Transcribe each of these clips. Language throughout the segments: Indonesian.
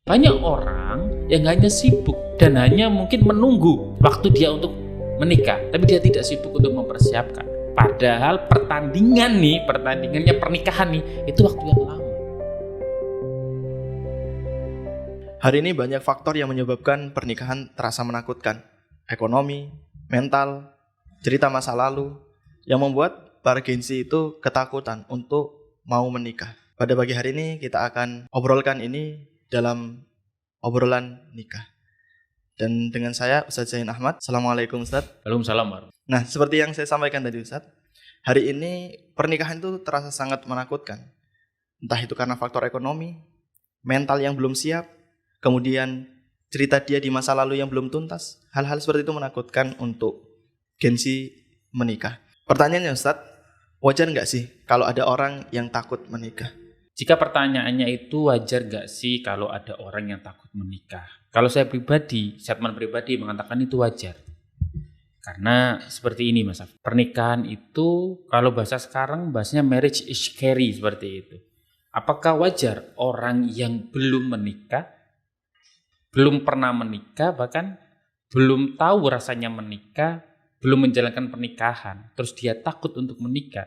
Banyak orang yang hanya sibuk dan hanya mungkin menunggu waktu dia untuk menikah, tapi dia tidak sibuk untuk mempersiapkan. Padahal pertandingannya pernikahan nih, itu waktu yang lama. Hari ini banyak faktor yang menyebabkan pernikahan terasa menakutkan. Ekonomi, mental, cerita masa lalu, yang membuat para Gen Z itu ketakutan untuk mau menikah. Pada pagi hari ini kita akan obrolkan ini dalam obrolan nikah. Dan dengan saya Ustadz Zain Ahmad. Assalamualaikum Ustadz. Waalaikumsalam. Nah, seperti yang saya sampaikan tadi Ustadz, hari ini pernikahan itu terasa sangat menakutkan. Entah itu karena faktor ekonomi, mental yang belum siap, kemudian cerita dia di masa lalu yang belum tuntas. Hal-hal seperti itu menakutkan untuk Gen Z menikah. Pertanyaannya Ustadz, wajar nggak sih kalau ada orang yang takut menikah? Jika pertanyaannya itu wajar gak sih kalau ada orang yang takut menikah? Kalau saya pribadi, statement pribadi mengatakan itu wajar. Karena seperti ini Mas Af, pernikahan itu kalau bahasa sekarang bahasanya marriage is scary seperti itu. Apakah wajar orang yang belum menikah, belum pernah menikah, bahkan belum tahu rasanya menikah, belum menjalankan pernikahan, terus dia takut untuk menikah?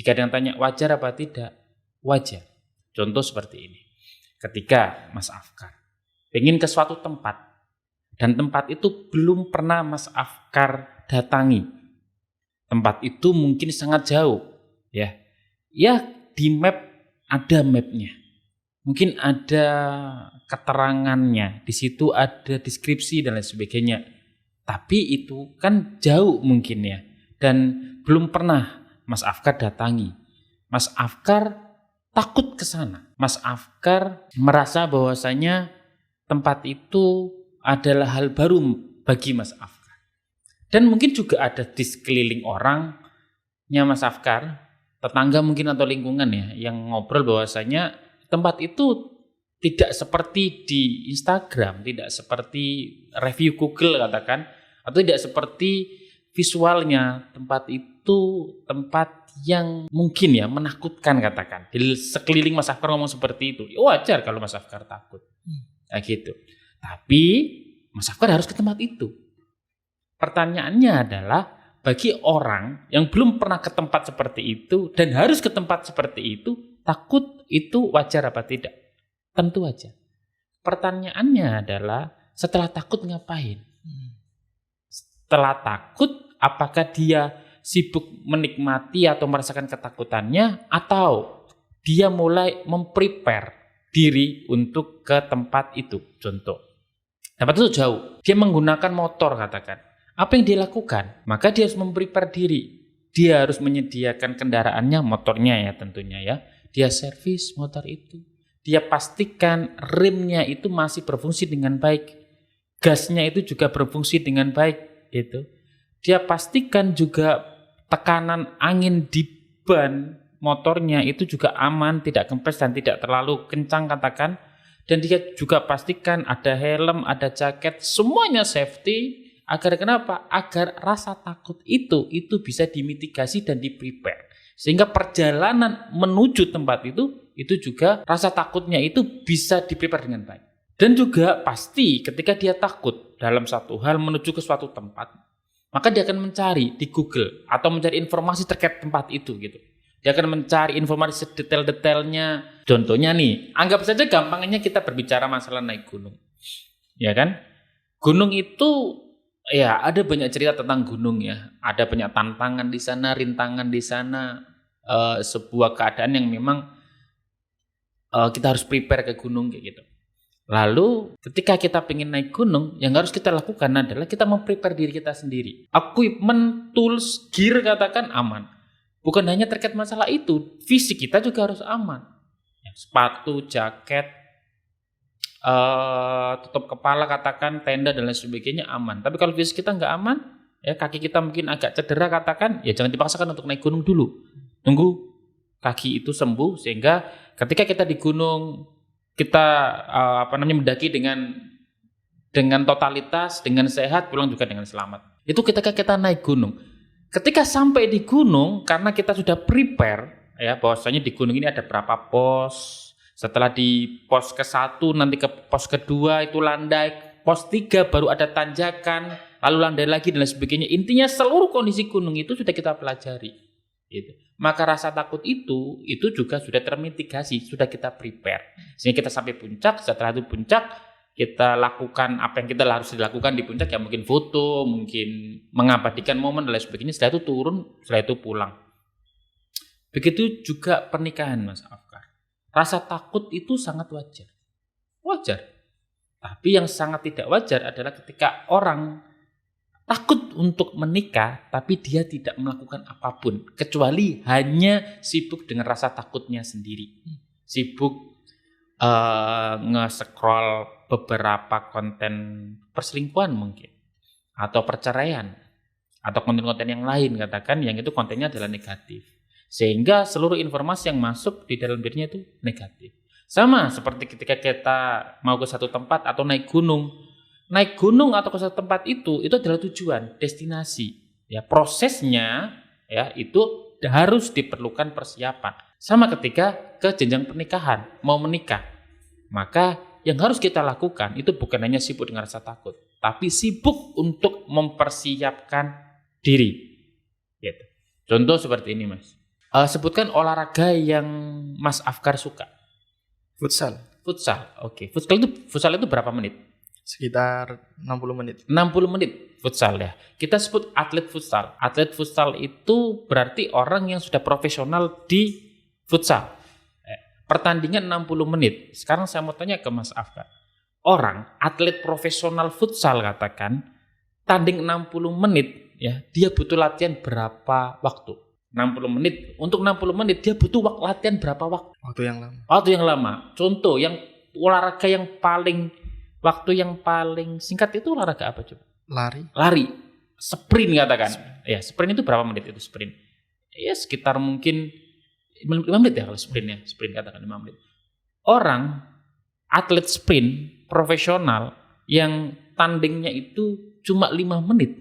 Jika ada yang tanya wajar apa tidak? Wajar. Contoh seperti ini, ketika Mas Afkar pengen ke suatu tempat dan tempat itu belum pernah Mas Afkar datangi, tempat itu mungkin sangat jauh, ya di map ada mapnya, mungkin ada keterangannya, di situ ada deskripsi dan lain sebagainya, tapi itu kan jauh mungkin ya, dan belum pernah Mas Afkar datangi. Mas Afkar takut ke sana. Mas Afkar merasa bahwasanya tempat itu adalah hal baru bagi Mas Afkar. Dan mungkin juga ada di sekeliling orangnya Mas Afkar, tetangga mungkin atau lingkungan ya, yang ngobrol bahwasanya tempat itu tidak seperti di Instagram, tidak seperti review Google katakan, atau tidak seperti visualnya. Tempat itu tempat yang mungkin ya menakutkan katakan. Di sekeliling Mas Afkar ngomong seperti itu, ya wajar kalau Mas Afkar takut. Nah gitu. Tapi Mas Afkar harus ke tempat itu. Pertanyaannya adalah bagi orang yang belum pernah ke tempat seperti itu dan harus ke tempat seperti itu, takut itu wajar apa tidak? Tentu wajar. Pertanyaannya adalah setelah takut ngapain? Setelah takut apakah dia sibuk menikmati atau merasakan ketakutannya, atau dia mulai memprepare diri untuk ke tempat itu? Contoh, tempat itu jauh, dia menggunakan motor katakan. Apa yang dia lakukan? Maka dia harus memprepare diri. Dia harus menyediakan kendaraannya, motornya ya tentunya ya. Dia servis motor itu. Dia pastikan remnya itu masih berfungsi dengan baik. Gasnya itu juga berfungsi dengan baik gitu. Dia pastikan juga tekanan angin di ban motornya itu juga aman, tidak kempes dan tidak terlalu kencang katakan. Dan dia juga pastikan ada helm, ada jaket, semuanya safety. Agar kenapa? Agar rasa takut itu bisa dimitigasi dan di-prepare. Sehingga perjalanan menuju tempat itu juga rasa takutnya itu bisa di-prepare dengan baik. Dan juga pasti ketika dia takut dalam satu hal menuju ke suatu tempat, maka dia akan mencari di Google atau mencari informasi terkait tempat itu gitu. Dia akan mencari informasi sedetail-detailnya. Contohnya nih, anggap saja gampangnya kita berbicara masalah naik gunung. Ya kan? Gunung itu ya ada banyak cerita tentang gunung ya. Ada banyak tantangan di sana, rintangan di sana, sebuah keadaan yang memang kita harus prepare ke gunung kayak gitu. Lalu ketika kita pengen naik gunung, yang harus kita lakukan adalah kita memprepare diri kita sendiri. Equipment, tools, gear katakan aman. Bukan hanya terkait masalah itu, fisik kita juga harus aman. Sepatu, jaket, tutup kepala katakan, tenda dan lain sebagainya aman. Tapi kalau fisik kita nggak aman, ya kaki kita mungkin agak cedera katakan, ya jangan dipaksakan untuk naik gunung dulu. Nunggu kaki itu sembuh sehingga ketika kita di gunung kita mendaki dengan totalitas, dengan sehat, pulang juga dengan selamat. Itu ketika kita naik gunung. Ketika sampai di gunung, karena kita sudah prepare ya bahwasanya di gunung ini ada berapa pos, Setelah di pos ke-1 nanti ke pos kedua itu landai, pos 3 baru ada tanjakan, lalu landai lagi dan lain sebagainya. Intinya seluruh kondisi gunung itu sudah kita pelajari. Gitu. Maka rasa takut itu juga sudah termitigasi, sudah kita prepare. Sehingga kita sampai puncak, setelah itu puncak kita lakukan apa yang kita harus dilakukan di puncak, ya mungkin foto, mungkin mengabadikan momen dan lain sebagainya. Setelah itu turun, setelah itu pulang. Begitu juga pernikahan, Mas Afkar. Rasa takut itu sangat wajar. Wajar. Tapi yang sangat tidak wajar adalah ketika orang takut untuk menikah tapi dia tidak melakukan apapun kecuali hanya sibuk dengan rasa takutnya sendiri. Sibuk nge-scroll beberapa konten perselingkuhan mungkin, atau perceraian, atau konten-konten yang lain, katakan yang itu kontennya adalah negatif, sehingga seluruh informasi yang masuk di dalam dirinya itu negatif. Sama seperti ketika kita mau ke satu tempat atau naik gunung atau ke satu tempat itu adalah tujuan, destinasi, ya prosesnya ya itu harus diperlukan persiapan. Sama ketika ke jenjang pernikahan, mau menikah, maka yang harus kita lakukan itu bukan hanya sibuk dengan rasa takut, tapi sibuk untuk mempersiapkan diri. Gitu. Contoh seperti ini, Mas. Sebutkan olahraga yang Mas Afkar suka. Futsal. Futsal, oke. Futsal itu berapa menit? Sekitar 60 menit. 60 menit futsal ya. Kita sebut atlet futsal. Atlet futsal itu berarti orang yang sudah profesional di futsal. Pertandingan 60 menit. Sekarang saya mau tanya ke Mas Afkar. Orang atlet profesional futsal katakan tanding 60 menit ya, dia butuh latihan berapa waktu? 60 menit. Untuk 60 menit dia butuh latihan berapa waktu? Waktu yang lama. Waktu yang lama. Contoh yang olahraga yang paling waktu yang paling singkat itu olahraga apa coba? Lari. Sprint katakan. Ya, sprint itu berapa menit itu sprint? Ya sekitar mungkin 5 menit ya kalau sprint ya. Sprint katakan 5 menit. Orang atlet sprint profesional yang tandingnya itu cuma 5 menit.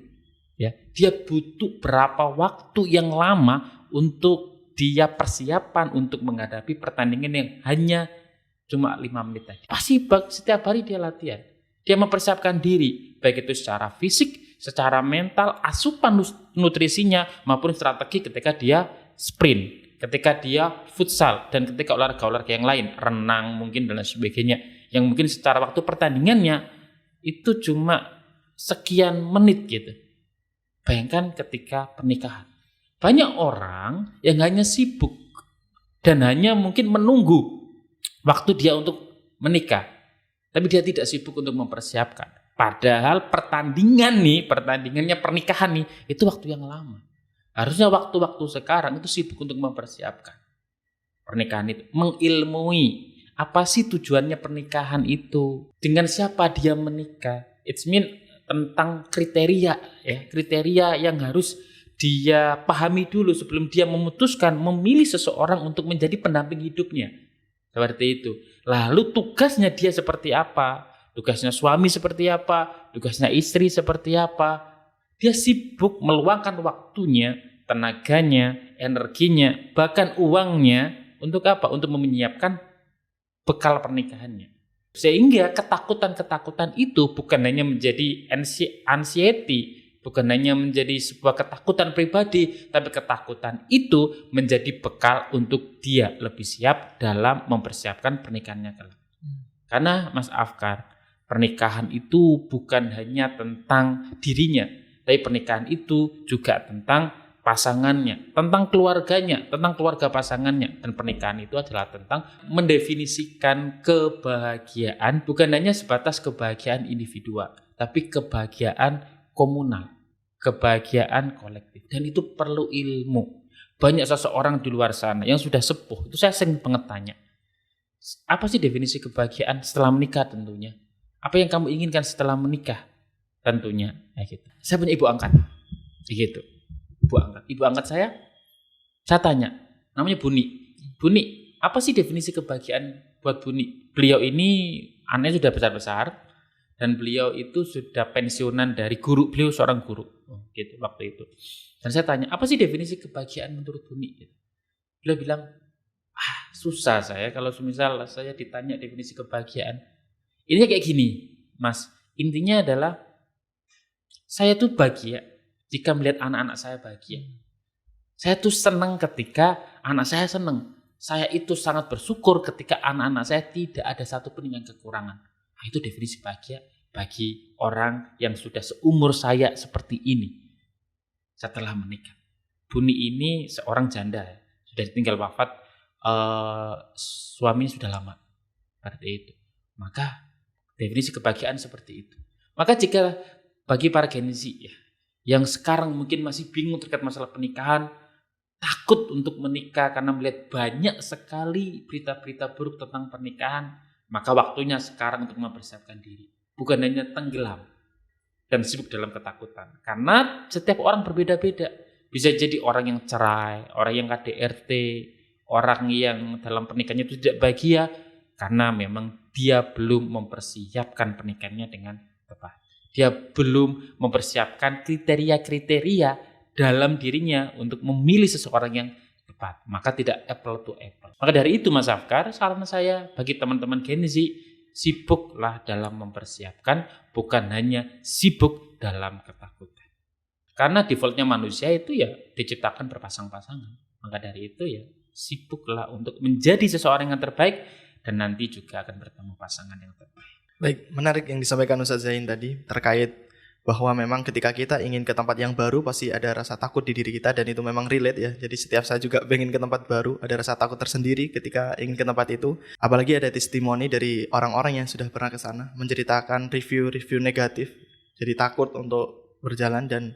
Ya, dia butuh berapa waktu yang lama untuk dia persiapan untuk menghadapi pertandingan yang hanya cuma 5 menit tadi. Pasti setiap hari dia latihan. Dia mempersiapkan diri, baik itu secara fisik, secara mental, asupan nutrisinya, maupun strategi ketika dia sprint, ketika dia futsal, dan ketika olahraga-olahraga yang lain, renang mungkin dan lain sebagainya, yang mungkin secara waktu pertandingannya itu cuma sekian menit gitu. Bayangkan ketika pernikahan. Banyak orang yang hanya sibuk dan hanya mungkin menunggu waktu dia untuk menikah, tapi dia tidak sibuk untuk mempersiapkan. Padahal pertandingannya pernikahan nih, itu waktu yang lama. Harusnya waktu-waktu sekarang itu sibuk untuk mempersiapkan pernikahan itu, mengilmui apa sih tujuannya pernikahan itu, dengan siapa dia menikah. It's mean tentang kriteria ya, kriteria yang harus dia pahami dulu sebelum dia memutuskan memilih seseorang untuk menjadi pendamping hidupnya. Seperti itu. Lalu tugasnya dia seperti apa? Tugasnya suami seperti apa? Tugasnya istri seperti apa? Dia sibuk meluangkan waktunya, tenaganya, energinya, bahkan uangnya untuk apa? Untuk menyiapkan bekal pernikahannya. Sehingga ketakutan-ketakutan itu bukan hanya menjadi anxiety, bukan hanya menjadi sebuah ketakutan pribadi, tapi ketakutan itu menjadi bekal untuk dia lebih siap dalam mempersiapkan pernikahannya kelak. Karena Mas Afkar, pernikahan itu bukan hanya tentang dirinya, tapi pernikahan itu juga tentang pasangannya, tentang keluarganya, tentang keluarga pasangannya. Dan pernikahan itu adalah tentang mendefinisikan kebahagiaan, bukan hanya sebatas kebahagiaan individual, tapi kebahagiaan komunal, kebahagiaan kolektif. Dan itu perlu ilmu. Banyak seseorang di luar sana yang sudah sepuh, itu saya sering banget tanya, apa sih definisi kebahagiaan setelah menikah tentunya? Apa yang kamu inginkan setelah menikah? Tentunya, gitu. Saya punya ibu angkat, gitu. Ibu angkat saya tanya, namanya Buni. Buni, apa sih definisi kebahagiaan buat Buni? Beliau ini anaknya sudah besar-besar dan beliau itu sudah pensiunan dari guru, beliau seorang guru, gitu waktu itu. Dan saya tanya, apa sih definisi kebahagiaan menurut Buni? Beliau bilang, susah saya kalau misal saya ditanya definisi kebahagiaan. Ini kayak gini, Mas. Intinya adalah saya tuh bahagia jika melihat anak-anak saya bahagia. Saya tuh senang ketika anak saya senang. Saya itu sangat bersyukur ketika anak-anak saya tidak ada satupun yang kekurangan. Nah, itu definisi bahagia bagi orang yang sudah seumur saya seperti ini setelah menikah. Buni ini seorang janda, sudah tinggal wafat, suaminya sudah lama. Seperti itu. Maka definisi kebahagiaan seperti itu. Maka jika bagi para Gen Z ya, yang sekarang mungkin masih bingung terkait masalah pernikahan, takut untuk menikah karena melihat banyak sekali berita-berita buruk tentang pernikahan, maka waktunya sekarang untuk mempersiapkan diri. Bukan hanya tenggelam dan sibuk dalam ketakutan. Karena setiap orang berbeda-beda. Bisa jadi orang yang cerai, orang yang KDRT, orang yang dalam pernikahannya itu tidak bahagia karena memang dia belum mempersiapkan pernikahannya dengan tepat. Dia belum mempersiapkan kriteria-kriteria dalam dirinya untuk memilih seseorang yang tepat. Maka tidak apple to apple. Maka dari itu Mas Afkar, saran saya bagi teman-teman Gen Z, sibuklah dalam mempersiapkan, bukan hanya sibuk dalam ketakutan. Karena defaultnya manusia itu ya diciptakan berpasang-pasangan. Maka dari itu ya sibuklah untuk menjadi seseorang yang terbaik dan nanti juga akan bertemu pasangan yang terbaik. Baik, menarik yang disampaikan Ustaz Zain tadi terkait bahwa memang ketika kita ingin ke tempat yang baru pasti ada rasa takut di diri kita dan itu memang relate ya. Jadi setiap saya juga ingin ke tempat baru, ada rasa takut tersendiri ketika ingin ke tempat itu. Apalagi ada testimoni dari orang-orang yang sudah pernah ke sana menceritakan review-review negatif. Jadi takut untuk berjalan dan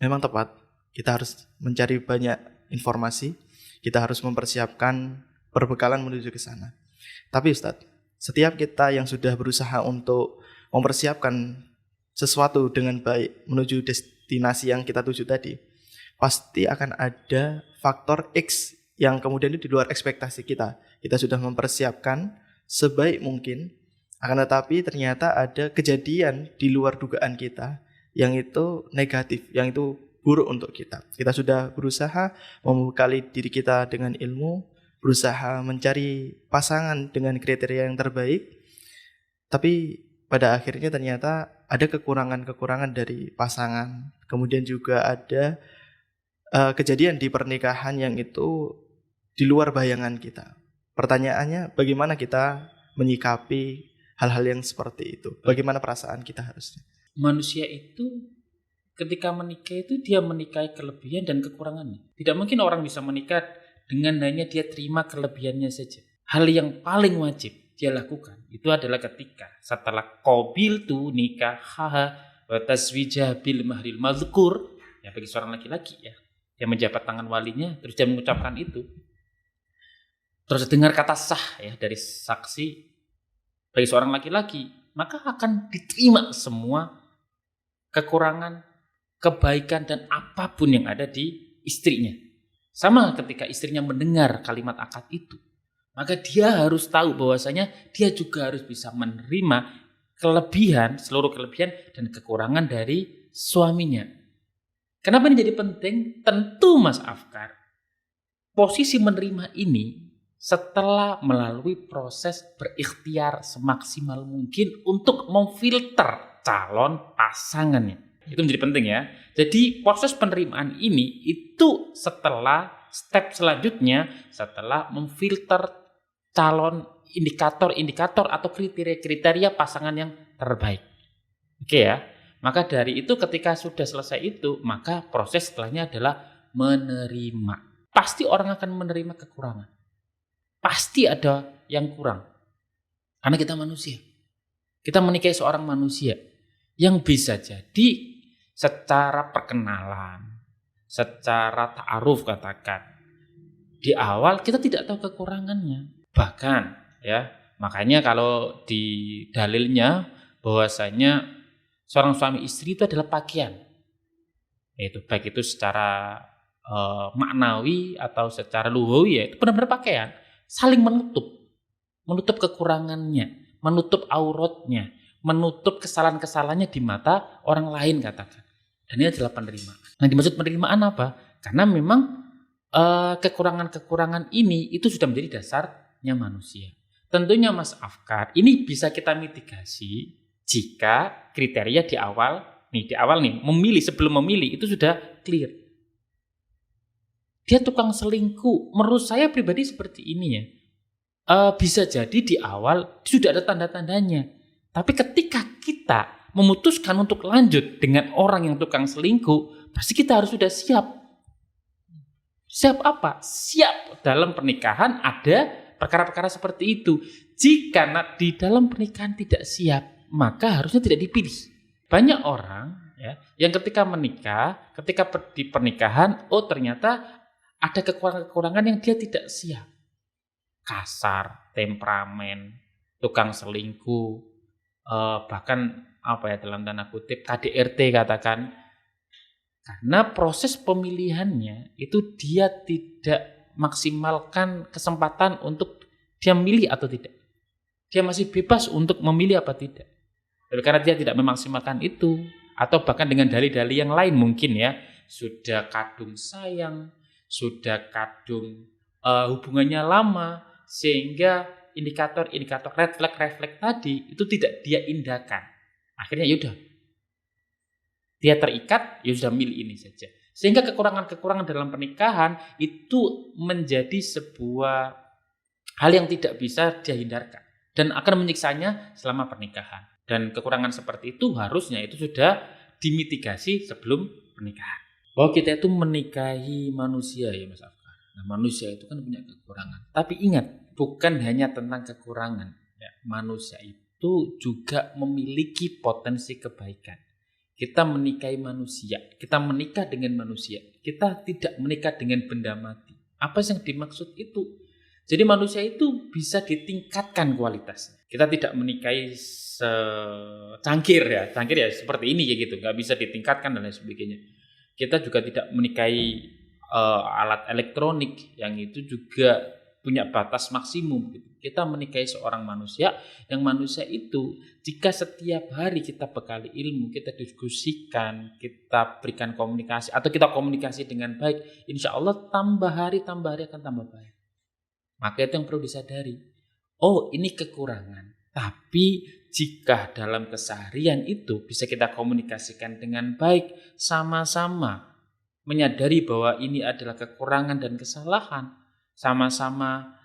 memang tepat. Kita harus mencari banyak informasi, kita harus mempersiapkan perbekalan menuju ke sana. Tapi Ustadz, setiap kita yang sudah berusaha untuk mempersiapkan sesuatu dengan baik menuju destinasi yang kita tuju tadi, pasti akan ada faktor X yang kemudian itu di luar ekspektasi kita. Kita sudah mempersiapkan sebaik mungkin, akan tetapi ternyata ada kejadian di luar dugaan kita yang itu negatif, yang itu buruk untuk kita. Kita sudah berusaha membekali diri kita dengan ilmu, berusaha mencari pasangan dengan kriteria yang terbaik, tapi pada akhirnya ternyata ada kekurangan-kekurangan dari pasangan. Kemudian juga ada kejadian di pernikahan yang itu di luar bayangan kita. Pertanyaannya, bagaimana kita menyikapi hal-hal yang seperti itu? Bagaimana perasaan kita harusnya? Manusia itu ketika menikah itu dia menikahi kelebihan dan kekurangannya. Tidak mungkin orang bisa menikah dengan hanya dia terima kelebihannya saja. Hal yang paling wajib dia lakukan itu adalah ketika setelah qabil tu nikah wa taswijah bil mahril mazkur, ya bagi seorang laki-laki ya, dia menjabat tangan walinya terus dia mengucapkan itu, terus dengar kata sah ya dari saksi bagi seorang laki-laki, maka akan diterima semua kekurangan, kebaikan dan apapun yang ada di istrinya. Sama ketika istrinya mendengar kalimat akad itu, maka dia harus tahu bahwasanya dia juga harus bisa menerima kelebihan, seluruh kelebihan dan kekurangan dari suaminya. Kenapa ini jadi penting? Tentu Mas Afkar, posisi menerima ini setelah melalui proses berikhtiar semaksimal mungkin untuk memfilter calon pasangannya. Itu menjadi penting ya. Jadi proses penerimaan ini itu setelah step selanjutnya, setelah memfilter calon indikator-indikator atau kriteria-kriteria pasangan yang terbaik. Oke ya. Maka dari itu ketika sudah selesai itu, maka proses setelahnya adalah menerima. Pasti orang akan menerima kekurangan. Pasti ada yang kurang. Karena kita manusia. Kita menikahi seorang manusia yang bisa jadi secara perkenalan, secara ta'aruf katakan, di awal kita tidak tahu kekurangannya. Bahkan ya, makanya kalau di dalilnya bahwasanya seorang suami istri itu adalah pakaian. Yaitu baik itu secara maknawi atau secara lugawi ya, itu benar-benar pakaian, saling menutup kekurangannya, menutup auratnya, menutup kesalahan-kesalahannya di mata orang lain katakan. Dan ini adalah penerimaan. Nah, dimaksud penerimaan apa? Karena memang kekurangan-kekurangan ini itu sudah menjadi dasarnya manusia. Tentunya Mas Afkar, ini bisa kita mitigasi jika kriteria di awal nih memilih, sebelum memilih itu sudah clear. Dia tukang selingkuh, menurut saya pribadi seperti ini ya. Bisa jadi di awal sudah ada tanda-tandanya. Tapi ketika kita memutuskan untuk lanjut dengan orang yang tukang selingkuh, pasti kita harus sudah siap. Siap apa? Siap dalam pernikahan ada perkara-perkara seperti itu. Jika di dalam pernikahan tidak siap, maka harusnya tidak dipilih. Banyak orang ya yang ketika menikah, ketika di pernikahan, ternyata ada kekurangan-kekurangan yang dia tidak siap. Kasar, temperamen, tukang selingkuh, bahkan dalam tanda kutip KDRT katakan. Karena proses pemilihannya itu dia tidak maksimalkan kesempatan untuk dia memilih atau tidak. Dia masih bebas untuk memilih apa tidak. Tapi karena dia tidak memaksimalkan itu, atau bahkan dengan dalih-dalih yang lain mungkin ya, sudah kadung sayang, sudah kadung hubungannya lama, sehingga indikator-indikator red flag tadi itu tidak dia indahkan. Akhirnya yaudah, dia terikat, ya sudah milih ini saja. Sehingga kekurangan-kekurangan dalam pernikahan itu menjadi sebuah hal yang tidak bisa dia hindarkan dan akan menyiksanya selama pernikahan. Dan kekurangan seperti itu harusnya itu sudah dimitigasi sebelum pernikahan. Bahwa kita itu menikahi manusia ya Mas Afkar. Nah, manusia itu kan punya kekurangan. Tapi ingat, bukan hanya tentang kekurangan. Ya, manusia itu juga memiliki potensi kebaikan. Kita menikahi manusia, kita menikah dengan manusia. Kita tidak menikah dengan benda mati. Apa yang dimaksud itu? Jadi manusia itu bisa ditingkatkan kualitasnya. Kita tidak menikahi cangkir ya seperti ini kayak gitu, nggak bisa ditingkatkan dan lain sebagainya. Kita juga tidak menikahi alat elektronik yang itu juga punya batas maksimum gitu. Kita menikahi seorang manusia yang manusia itu jika setiap hari kita bekali ilmu, kita diskusikan, kita berikan komunikasi atau kita komunikasi dengan baik, insya Allah tambah hari akan tambah baik. Maka itu yang perlu disadari. Ini kekurangan. Tapi jika dalam keseharian itu bisa kita komunikasikan dengan baik, sama-sama menyadari bahwa ini adalah kekurangan dan kesalahan, sama-sama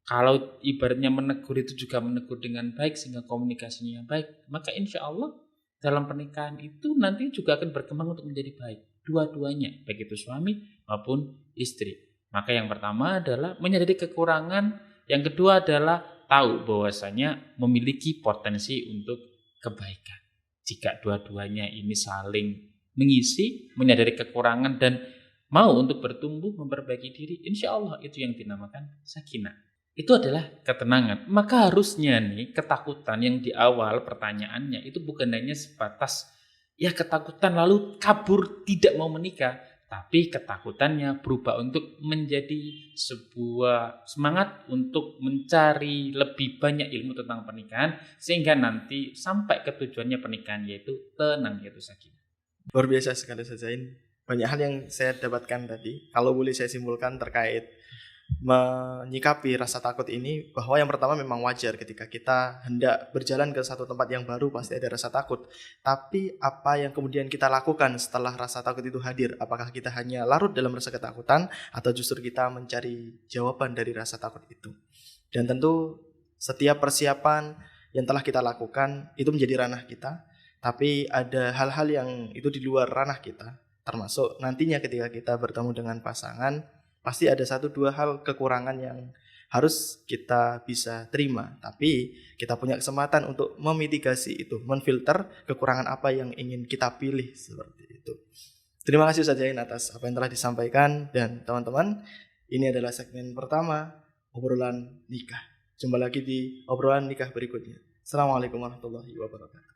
kalau ibaratnya menegur itu juga menegur dengan baik sehingga komunikasinya baik, maka insya Allah dalam pernikahan itu nanti juga akan berkembang untuk menjadi baik. Dua-duanya, baik itu suami maupun istri. Maka yang pertama adalah menyadari kekurangan, yang kedua adalah tahu bahwasanya memiliki potensi untuk kebaikan. Jika dua-duanya ini saling mengisi, menyadari kekurangan dan mau untuk bertumbuh, memperbaiki diri, insya Allah itu yang dinamakan sakinah. Itu adalah ketenangan. Maka harusnya nih ketakutan yang di awal pertanyaannya itu bukan hanya sebatas ya ketakutan lalu kabur tidak mau menikah, tapi ketakutannya berubah untuk menjadi sebuah semangat untuk mencari lebih banyak ilmu tentang pernikahan sehingga nanti sampai ke tujuannya pernikahan yaitu tenang, yaitu sakinah. Luar biasa sekali Zain. Banyak hal yang saya dapatkan tadi. Kalau boleh saya simpulkan terkait menyikapi rasa takut ini, bahwa yang pertama memang wajar ketika kita hendak berjalan ke satu tempat yang baru pasti ada rasa takut. Tapi apa yang kemudian kita lakukan setelah rasa takut itu hadir? Apakah kita hanya larut dalam rasa ketakutan atau justru kita mencari jawaban dari rasa takut itu? Dan tentu setiap persiapan yang telah kita lakukan itu menjadi ranah kita. Tapi ada hal-hal yang itu di luar ranah kita, termasuk nantinya ketika kita bertemu dengan pasangan, pasti ada 1-2 hal kekurangan yang harus kita bisa terima. Tapi kita punya kesempatan untuk memitigasi itu, menfilter kekurangan apa yang ingin kita pilih seperti itu. Terima kasih Ustaz Zain atas apa yang telah disampaikan. Dan teman-teman, ini adalah segmen pertama obrolan nikah. Jumpa lagi di obrolan nikah berikutnya. Assalamualaikum warahmatullahi wabarakatuh.